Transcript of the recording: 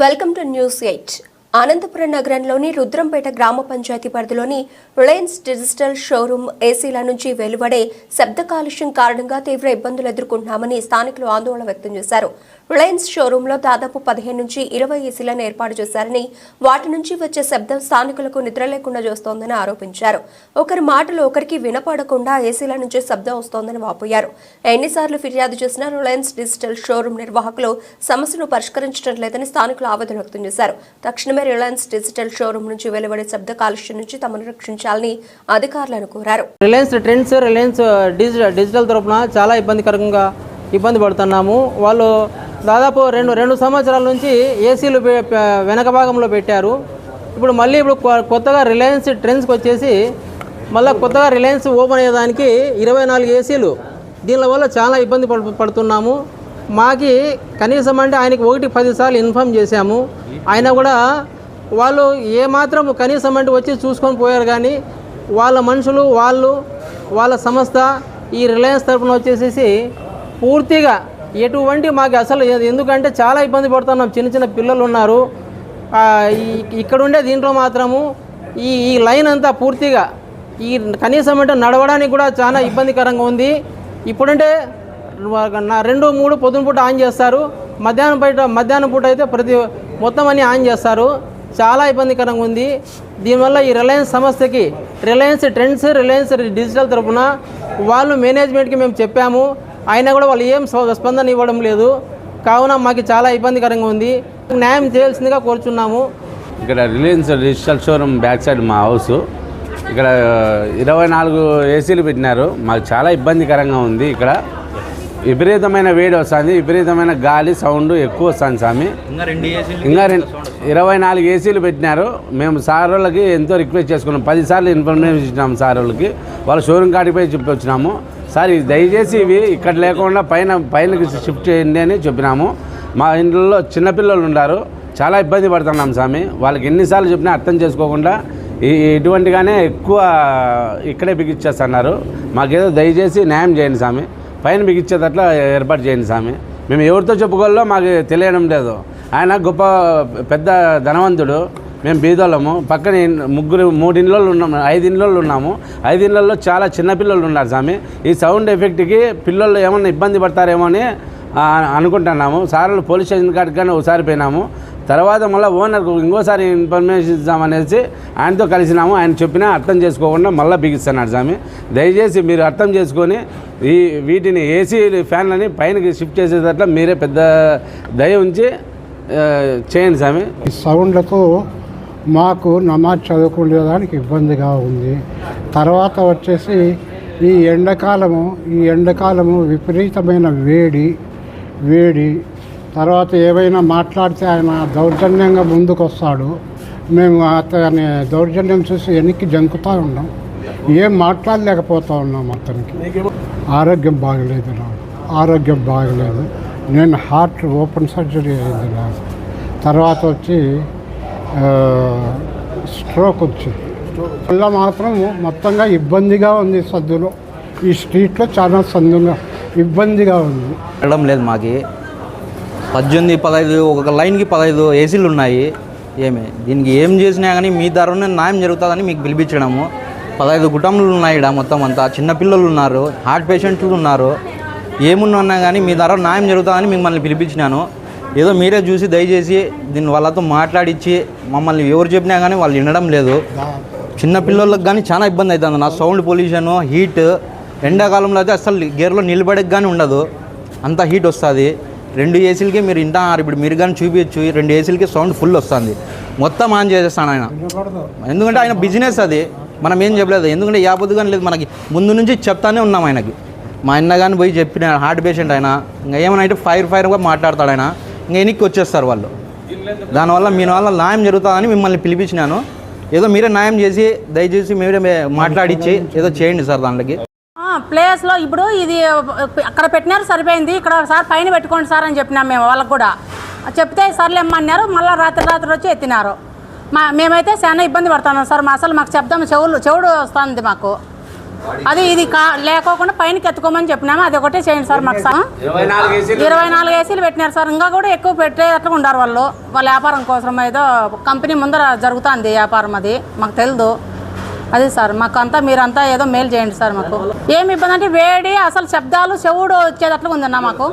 Welcome to news 8. Anantapuram నగరంలోని రుద్రంపేట గ్రామ పంచాయతీ పరిధిలోని రిలయన్స్ డిజిటల్ షోరూమ్ ఏసీల నుంచి వెలువడే శబ్ద కాలుష్యం కారణంగా తీవ్ర ఇబ్బందులు ఎదుర్కొంటున్నామని స్థానికులు ఆందోళన వ్యక్తం చేశారు. రిలయన్స్ షోరూంలో దాదాపు 15 నుంచి 20 ఏసీలను ఏర్పాటు చేశారని, వాటి నుంచి వచ్చే శబ్దం స్థానికులకు నిద్ర లేకుండా చేస్తోందని ఆరోపించారు. ఒకరి మాటలు ఒకరికి వినపడకుండా ఏసీల నుంచి శబ్దం వస్తోందని వాపోయారు. ఎన్నిసార్లు ఫిర్యాదు చేసినా రిలయన్స్ డిజిటల్ షోరూమ్ నిర్వాహకులు సమస్యను పరిష్కరించడం లేదని స్థానికులు ఆవేదన వ్యక్తం చేశారు. తక్షణమే రిలయన్స్ డిజిటల్ షోరూమ్ నుంచి వెలువడే శబ్ద కాలుష్యం నుంచి తమను రక్షించాలని అధికారులను కోరారు. రిలయన్స్ ట్రెండ్స్, రిలయన్స్ డిజిటల్ తరపున చాలా ఇబ్బంది పడుతున్నాము. వాళ్ళు దాదాపు రెండు సంవత్సరాల నుంచి ఏసీలు వెనక భాగంలో పెట్టారు. ఇప్పుడు కొత్తగా రిలయన్స్ ట్రెండ్స్కి వచ్చేసి మళ్ళీ కొత్తగా రిలయన్స్ ఓపెన్ అయ్యేదానికి 24 ఏసీలు. దీనివల్ల చాలా ఇబ్బంది పడుతున్నాము. మాకి కనీసం అంటే ఆయనకి 1-10 సార్లు ఇన్ఫామ్ చేశాము. ఆయన కూడా వాళ్ళు ఏమాత్రం కనీసం అంటే వచ్చి చూసుకొని పోయారు. కానీ వాళ్ళ మనుషులు వాళ్ళ సంస్థ ఈ రిలయన్స్ తరఫున వచ్చేసేసి పూర్తిగా ఎటువంటి మాకు అసలు, ఎందుకంటే చాలా ఇబ్బంది పడుతున్నాం. చిన్న పిల్లలు ఉన్నారు ఇక్కడ ఉండే. దీంట్లో మాత్రము ఈ లైన్ అంతా పూర్తిగా ఈ కనీసం అంటే నడవడానికి కూడా చాలా ఇబ్బందికరంగా ఉంది. ఇప్పుడంటే 2-3 పొద్దున పూట ఆన్ చేస్తారు, మధ్యాహ్నం పూట అయితే మొత్తం అన్నీ ఆన్ చేస్తారు. చాలా ఇబ్బందికరంగా ఉంది. దీనివల్ల ఈ రిలయన్స్ సంస్థకి, రిలయన్స్ ట్రెండ్స్, రిలయన్స్ డిజిటల్ తరఫున వాళ్ళు మేనేజ్మెంట్కి మేము చెప్పాము. అయినా కూడా వాళ్ళు ఏం స్పందన ఇవ్వడం లేదు. కావున మాకు చాలా ఇబ్బందికరంగా ఉంది. న్యాయం చేయాల్సిందిగా కోరుచున్నాము. ఇక్కడ Reliance digital showroom back side మా హౌస్. ఇక్కడ 24 ఏసీలు పెట్టినారు. మాకు చాలా ఇబ్బందికరంగా ఉంది. ఇక్కడ విపరీతమైన వేడి వస్తుంది, విపరీతమైన గాలి సౌండ్ ఎక్కువ వస్తుంది స్వామి. ఇంకా 24 ఏసీలు పెట్టినారు. మేము సార్ వాళ్ళకి ఎంతో రిక్వెస్ట్ చేసుకున్నాం. 10 సార్లు ఇన్ఫర్మేషన్ ఇచ్చినాము సార్ వాళ్ళకి. వాళ్ళ షోరూమ్ కాడికి పోయి చెప్పి వచ్చినాము. సార్ దయచేసి ఇవి ఇక్కడ లేకుండా పైనకి షిఫ్ట్ చేయండి అని చెప్పినాము. మా ఇంట్లో చిన్నపిల్లలు ఉన్నారు, చాలా ఇబ్బంది పడుతున్నాం స్వామి. వాళ్ళకి ఎన్నిసార్లు చెప్పినా అర్థం చేసుకోకుండా ఇటువంటిగానే ఎక్కువ ఇక్కడే బిగించేస్తున్నారు. మాకేదో దయచేసి న్యాయం చేయండి స్వామి. పైన బిగించేటట్లా ఏర్పాటు చేయండి స్వామి. మేము ఎవరితో చెప్పుకోవాలో మాకు తెలియడం లేదు. ఆయన గొప్ప పెద్ద ధనవంతుడు, మేము బీదోళ్ళము. పక్కన 3 ఇళ్ళల్లో ఉన్నాము, 5 ఇళ్ళల్లో ఉన్నాము. 5 ఇళ్ళల్లో చాలా చిన్నపిల్లలు ఉన్నారు స్వామి. ఈ సౌండ్ ఎఫెక్ట్కి పిల్లలు ఏమన్నా ఇబ్బంది పడతారేమో అని అనుకుంటున్నాము. సార్లు పోలీస్ స్టేషన్ కాడికి కానీ ఒకసారి పోయినాము. తర్వాత మళ్ళీ ఓనర్కు ఇంకోసారి ఇన్ఫర్మేషన్ ఇద్దామనేసి ఆయనతో కలిసినాము. ఆయన చెప్పినా అర్థం చేసుకోకుండా మళ్ళీ బిగిస్తున్నాడు స్వామి. దయచేసి మీరు అర్థం చేసుకొని వీటిని ఏసీ ఫ్యాన్లని పైనకి షిఫ్ట్ చేసేటట్ల మీరే పెద్ద దయ ఉంచి చేయండి స్వామి. ఈ సౌండ్లకు మాకు నమాజ్ చదువుకునేదానికి ఇబ్బందిగా ఉంది. తర్వాత వచ్చేసి ఈ ఎండాకాలము విపరీతమైన వేడి. తర్వాత ఏవైనా మాట్లాడితే ఆయన దౌర్జన్యంగా ముందుకు వస్తాడు. మేము అతని దౌర్జన్యం చూసి వెనక్కి జంకుతూ ఉన్నాం. ఏం మాట్లాడలేకపోతూ ఉన్నాం. అతనికి ఆరోగ్యం బాగలేదు. నేను హార్ట్ ఓపెన్ సర్జరీ అయింది నాకు. తర్వాత వచ్చి స్ట్రోక్ వచ్చింది. వల్ల మాత్రం మొత్తంగా ఇబ్బందిగా ఉంది. సద్దులో ఈ స్ట్రీట్లో చాలా ఇబ్బందిగా ఉంది. వెళ్ళడం లేదు. మాకు 18-15 ఒక లైన్కి 15 ఏసీలు ఉన్నాయి. దీనికి ఏం చేసినా కానీ మీ ధరనే న్యాయం జరుగుతుందని మీకు పిలిపించడము. 15 కుటుంబాలు ఉన్నాయి ఇక్కడ. మొత్తం అంతా చిన్నపిల్లలు ఉన్నారు, హార్ట్ పేషెంట్లు ఉన్నారు. ఏమున్నా కానీ మీ ధర న్యాయం జరుగుతుందని మిమ్మల్ని పిలిపించినాను. ఏదో మీరే చూసి దయచేసి దీన్ని వాళ్ళతో మాట్లాడించి, మమ్మల్ని ఎవరు చెప్పినా కానీ వాళ్ళు వినడం లేదు. చిన్నపిల్లలకు కానీ చాలా ఇబ్బంది అవుతుంది. నా సౌండ్ పొల్యూషను, హీట్. ఎండాకాలంలో అయితే అసలు గేర్లో నిలబడేకి కానీ ఉండదు, అంత హీట్ వస్తుంది. 2 ఏసీలకి మీరు వింటున్నారు. ఇప్పుడు మీరు కానీ చూపించచ్చు. 2 ఏసీలకి సౌండ్ ఫుల్ వస్తుంది. మొత్తం ఆన్ చేసేస్తాను ఆయన. ఎందుకంటే ఆయన బిజినెస్ అది, మనం ఏం చెప్పలేదు. ఎందుకంటే యాపొద్దు కానీ లేదు, మనకి ముందు నుంచి చెప్తానే ఉన్నాం ఆయనకి. మా అన్న కానీ పోయి చెప్పిన హార్ట్ పేషెంట్ ఆయన. ఇంకా ఏమైనా అయితే ఫైర్గా మాట్లాడతాడు ఆయన. ఇంకా వెనక్కి వచ్చేస్తారు వాళ్ళు. దానివల్ల మీ వల్ల న్యాయం జరుగుతుందని మిమ్మల్ని పిలిపించినాను. ఏదో మీరే న్యాయం చేసి దయచేసి మీరే మాట్లాడించి ఏదో చేయండి సార్. దాంట్లోకి ప్లేస్లో ఇప్పుడు ఇది అక్కడ పెట్టినారు, సరిపోయింది. ఇక్కడ సార్ పైన పెట్టుకోండి సార్ అని చెప్పినాం మేము వాళ్ళకు కూడా. చెప్తే సర్లేమ్మన్నారు. మళ్ళీ రాత్రి వచ్చి ఎత్తినారు. మేమైతే చాలా ఇబ్బంది పడుతున్నాం సార్. అసలు మాకు చెప్దాం చెవుడు వస్తుంది మాకు. అది ఇది లేకోకుండా పైనకి ఎత్తుకోమని చెప్పినాము. అది ఒకటే చేయండి సార్ మాకు. 24 ఏసీలు పెట్టినారు సార్. ఇంకా కూడా ఎక్కువ పెట్టేటట్లు ఉన్నారు వాళ్ళు. వాళ్ళ వ్యాపారం కోసం ఏదో కంపెనీ ముందర జరుగుతుంది వ్యాపారం, అది మాకు తెలియదు. అది సార్ మాకంతా మీరంతా ఏదో మేలు చేయండి సార్. మాకు ఏమి ఇబ్బంది అంటే వేడి, అసలు శబ్దాలు చెవుడు వచ్చేటట్లు ఉందన్న మాకు.